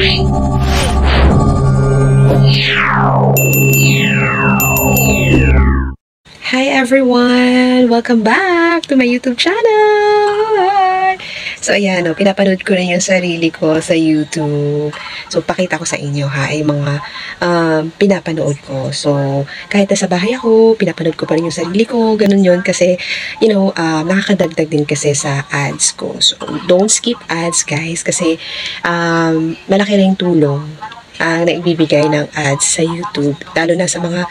Hi everyone! Welcome back to my YouTube channel! So ayan, pinapanood ko rin yung sarili ko sa YouTube. So pakita ko sa inyo ha, ay mga pinapanood ko. So kahit nasa bahay ako, pinapanood ko pa rin yung sarili ko. Ganun yun kasi, nakakadagdag din kasi sa ads ko. So don't skip ads guys kasi malaki na yung tulong ang naibibigay ng ads sa YouTube, lalo na sa mga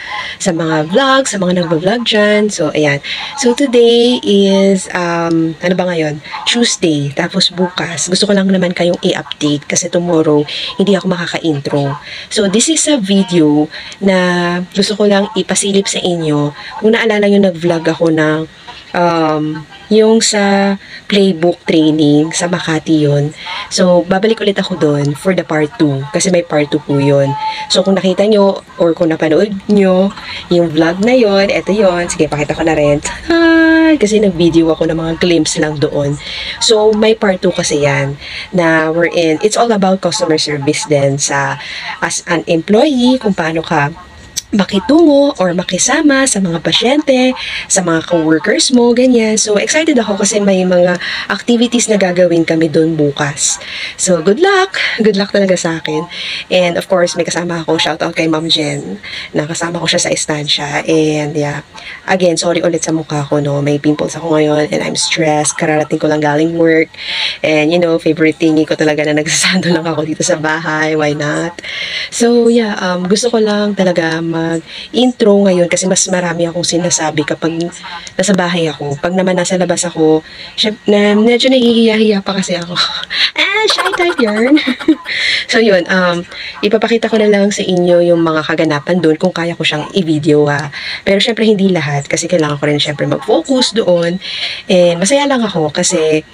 vlogs, sa mga nagba-vlog dyan. So ayan, so today is ano ba ngayon, Tuesday, tapos bukas gusto ko lang naman kayong i-update kasi tomorrow hindi ako makaka-intro. So this is a video na gusto ko lang ipasilip sa inyo. Kung naalala nyo, nag-vlog ako ng yung sa playbook training sa Makati yun. So, babalik ulit ako doon for the part 2 kasi may part 2 po yun. So, kung nakita nyo or kung napanood nyo yung vlog na yun, eto yun. Sige, pakita ko na rin. Kasi nag-video ako ng mga glimpse lang doon. So, may part 2 kasi yan na we're in. It's all about customer service din sa as an employee, kung paano ka makitungo or makisama sa mga pasyente, sa mga co-workers mo, ganyan. So, excited ako kasi may mga activities na gagawin kami doon bukas. So, good luck! Good luck talaga sa akin. And, of course, may kasama ako. Shoutout kay Ma'am Jen. Nakasama ko siya sa estansya. And, yeah. Again, sorry ulit sa mukha ko, no? May pimples ako ngayon and I'm stressed. Kararating ko lang galing work. And, favorite thingy ko talaga na nagsasando lang ako dito sa bahay. Why not? So, yeah. Gusto ko lang talaga intro ngayon kasi mas marami akong sinasabi kapag nasa bahay ako. Pag naman nasa labas ako, medyo nahihiya-hiya pa kasi ako. Shy type yarn. So yun, ipapakita ko na lang sa inyo yung mga kaganapan doon kung kaya ko siyang i-video ha. Pero syempre hindi lahat kasi kailangan ko rin syempre mag-focus doon. And masaya lang ako kasi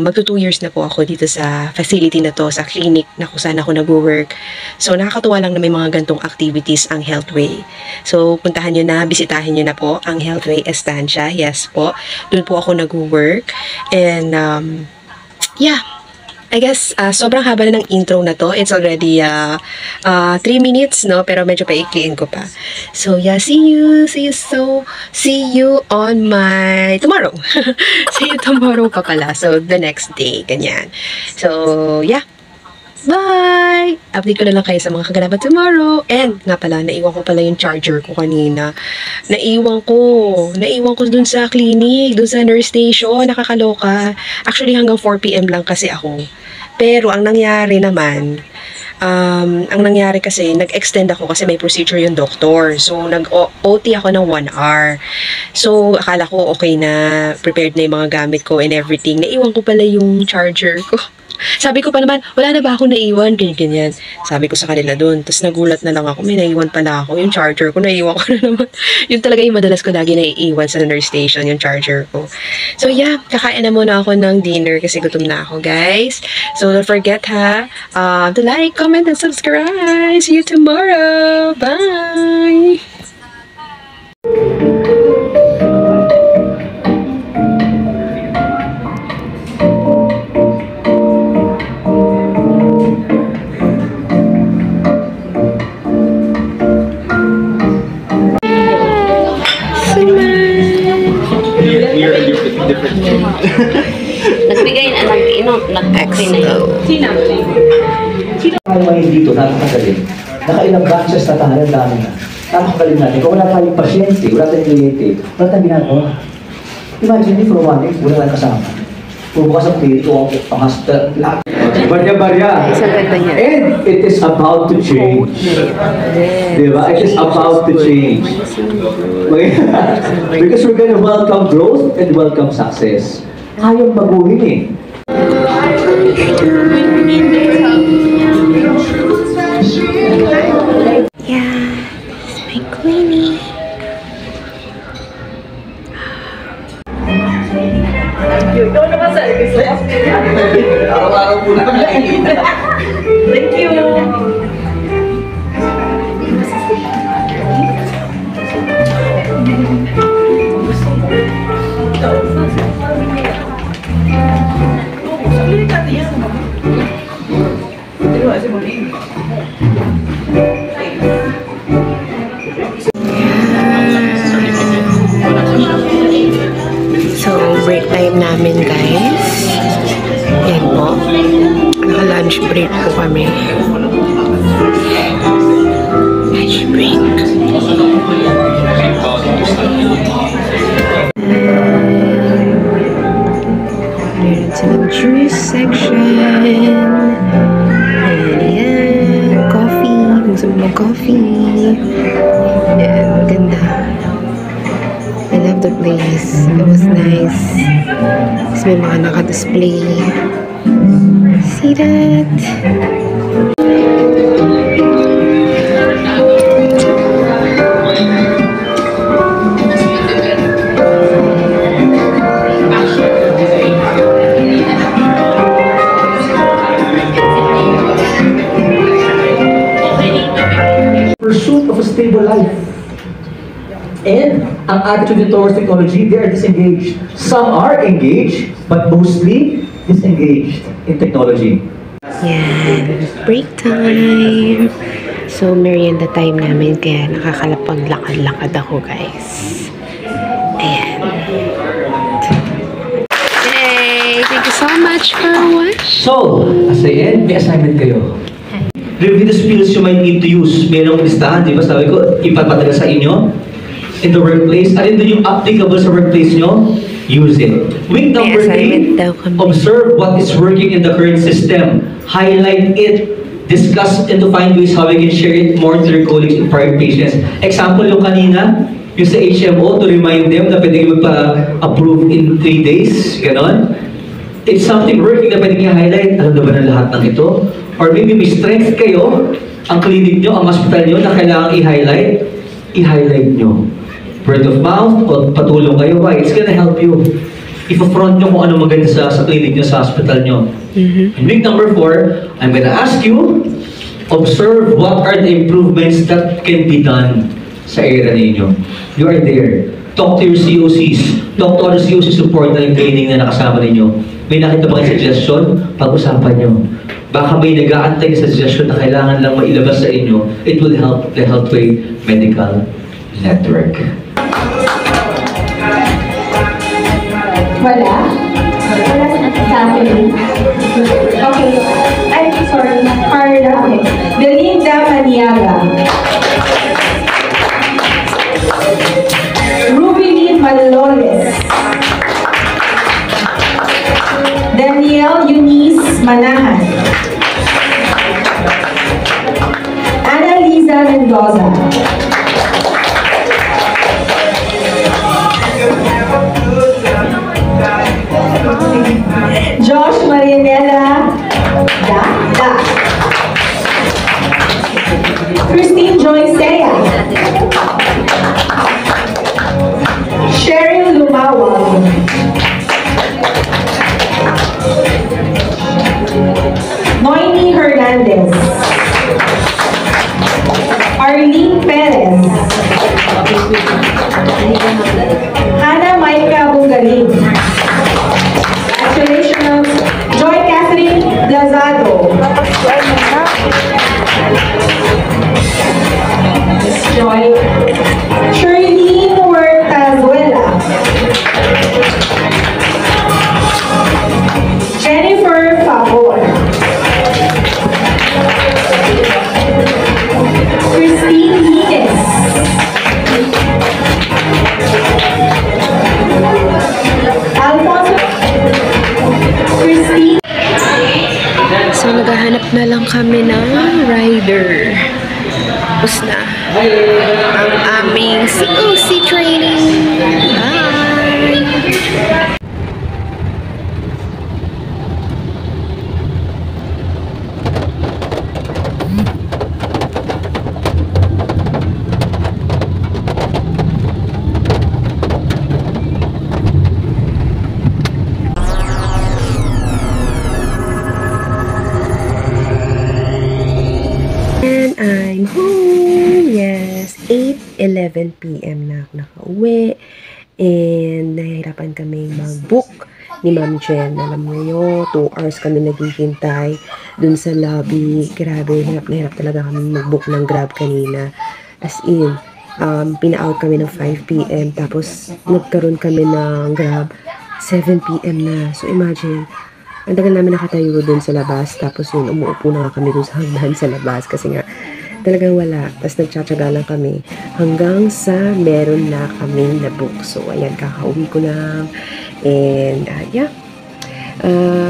magto 2 years na po ako dito sa facility na to, sa clinic na kung saan ako nag-work. So nakakatuwa lang na may mga gantong activities ang Healthway. So puntahan nyo na, bisitahin nyo na po ang Healthway Estancia. Yes po, doon po ako nag-work. And yeah, I guess, sobrang haba na ng intro na to. It's already 3 minutes, no? Pero medyo paikliin ko pa. So, yeah, see you on my tomorrow. See you tomorrow pa pala. So, the next day, ganyan. So, yeah. Bye! Update ko na lang kayo sa mga kaganapan tomorrow. And, nga pala, naiwan ko pala yung charger ko kanina. Naiwan ko dun sa clinic, dun sa nurse station. Nakakaloka. Actually, hanggang 4 PM lang kasi ako. Pero, ang nangyari naman, kasi, nag-extend ako kasi may procedure yung doktor. So, nag-OT ako ng 1 hour. So, akala ko okay na, prepared na yung mga gamit ko and everything. Naiwan ko pala yung charger ko. Sabi ko pa naman, wala na ba ako naiwan? Ganyan. Sabi ko sa kanila doon. Tapos nagulat na lang ako, may naiwan pala ako. Yung charger ko, naiwan ko na naman. Yun talaga yung madalas ko lagi naiiwan sa nurse station, yung charger ko. So yeah, kakain na muna ako ng dinner kasi gutom na ako, guys. So don't forget to like, comment, and subscribe. See you tomorrow. Bye! Nagbigay na nag-okay na yun. Sino ngayon dito, napakagaling. Nakailang batches na tayo, dami na. Napakagaling natin. Kung wala tayong pasyente, wala tayong kliyente, wala tayong ginagawa. Imagine for 1 week, wala tayong kasama. Pubukas ang dito, ang hospital, lahat. Barya-barya. And it is about to change. Diba? It is about to change. Because we're gonna welcome growth and welcome success. Kayang baguhin eh. Yeah, it's my queenie. Ikaw naman sa araw-araw po na nakikita. Thank you. Ito, po. Naka-lunch break po kami. Lunch break. Meron silang juice section. Ayan. Coffee. Kung gusto mo mag-coffee. Ayan. Ganda. I love the place. It was nice. Tapos may mga naka-display. See that? Pursuit of a stable life. And ang attitude towards technology, they are disengaged. Some are engaged, but mostly disengaged in technology. Yan. Break time. So, merienda time namin kaya nakakalapag-lakad-lakad ako, guys. Ayan. Hey! Thank you so much for watching. So, as I end, may assignment kayo. Review the skills you might need to use. Merong listahan, di ba? Sabi ko, ipapadaga sa inyo. In the workplace. Alin doon yung applicable sa workplace nyo? Use it. Week number 3, observe what is working in the current system. Highlight it. Discuss and to find ways how we can share it more to your colleagues and prior patients. Example yung kanina, yung sa HMO to remind them na pwede kayo magpa-approve in 3 days. Ganon. It's something working na pwede kayo highlight. Alam na ba na lahat ng ito? Or maybe may strength kayo, ang clinic nyo, ang hospital nyo na kailangan i-highlight, i-highlight nyo. Word of mouth, o patulong kayo ba? It's gonna help you. Ipa-front nyo kung ano maganda sa clinic nyo, sa hospital nyo. In week number 4, I'm gonna ask you, observe what are the improvements that can be done sa area ninyo. You are there. Talk to your COCs. Talk to other COC support na yung training na nakasama ninyo. May nakita ba kayo suggestion? Pag-usapan nyo. Baka may nag-aantay sa suggestion na kailangan lang mailabas sa inyo. It will help the Healthway Medical Network. Wala? Wala sa akin. Okay. I'm sorry. Carla. Okay. Belinda Maniaga. Rubilin Maloles. Danielle Eunice Manahan. Annalisa Mendoza. Josh Marianela Da. Christine Joycea. Cheryl Lumawag. Noemi Hernandez. Arlene Perez. Hannah Maika Bungaling. Congratulations, Joy Catherine Lazado. Miss Joy. Shirlene Huertazuela. Jennifer Favor. Christine Hines. Alfonso. Christine. So, naghahanap na lang kami ng rider. Tapos na ang aming COC training. Bye! And I'm home. Yes, 8:11 p.m. na ako nakauwi. And nahihirapan kami mag-book ni Ma'am Jen. Alam mo yun, 2 hours kami naghihintay dun sa lobby. Grabe, hirap na hirap talaga kami mag-book ng Grab kanina. As in, pina-out kami ng 5 p.m. Tapos nagkaroon kami ng Grab 7 p.m. na. So imagine, ang tagal namin nakatayo dun sa labas. Tapos yun, umuupo na nga kami dun sa hagdan sa labas. Kasi nga, talagang wala. Tapos nagtsatsaga lang kami. Hanggang sa meron na kami na book. So, ayan, kakauwi ko lang. And, yeah.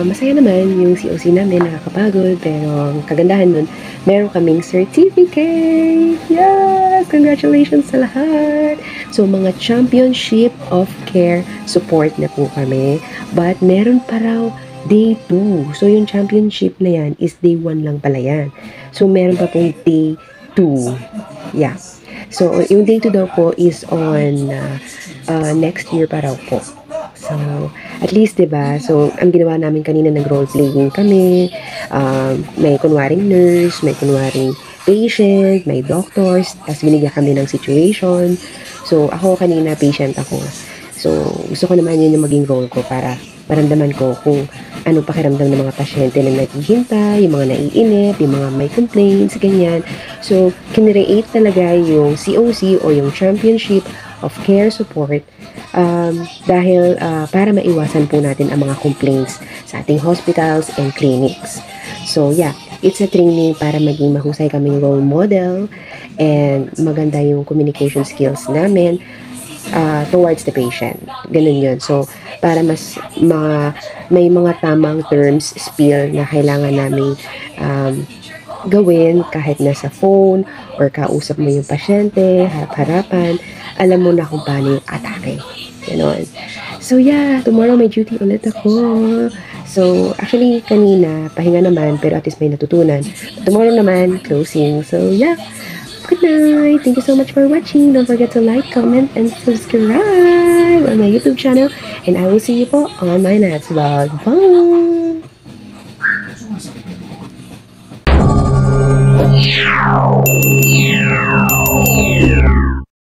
Masaya naman yung COC namin, nakakapagod, pero ang kagandahan nun, meron kaming certificate! Yes! Congratulations sa lahat! So, mga championship of care support na po kami, but meron pa raw day 2. So, yung championship na yan is day 1 lang pala yan. So, meron pa pong day 2. Yeah. So, yung day 2 daw po is on next year pa raw po. So, at least, diba? So, ang ginawa namin kanina, nag-role-playing kami. May kunwaring nurse, may kunwaring patient, may doctors. Tapos, binigyan kami ng situation. So, ako kanina, patient ako. So, gusto ko naman yun yung maging role ko para maramdaman ko kung anong pakiramdam ng mga pasyente na naghihintay, yung mga naiinip, yung mga may complaints, ganyan. So, kinreate talaga yung COC o yung Championship of Care Support dahil para maiwasan po natin ang mga complaints sa ating hospitals and clinics. So, yeah, it's a training para maging mahusay kaming role model and maganda yung communication skills namin towards the patient. Ganun yun. So, para mas may mga tamang terms, spiel na kailangan namin gawin kahit nasa phone or kausap mo yung pasyente, harap-harapan, alam mo na kung paano yung atake. Ganon. So, yeah, tomorrow may duty ulit ako. So, actually, kanina, pahinga naman, pero at least may natutunan. Tomorrow naman, closing. So, yeah. Good night. Thank you so much for watching. Don't forget to like, comment, and subscribe on my YouTube channel. And I will see you po on my next vlog. Bye!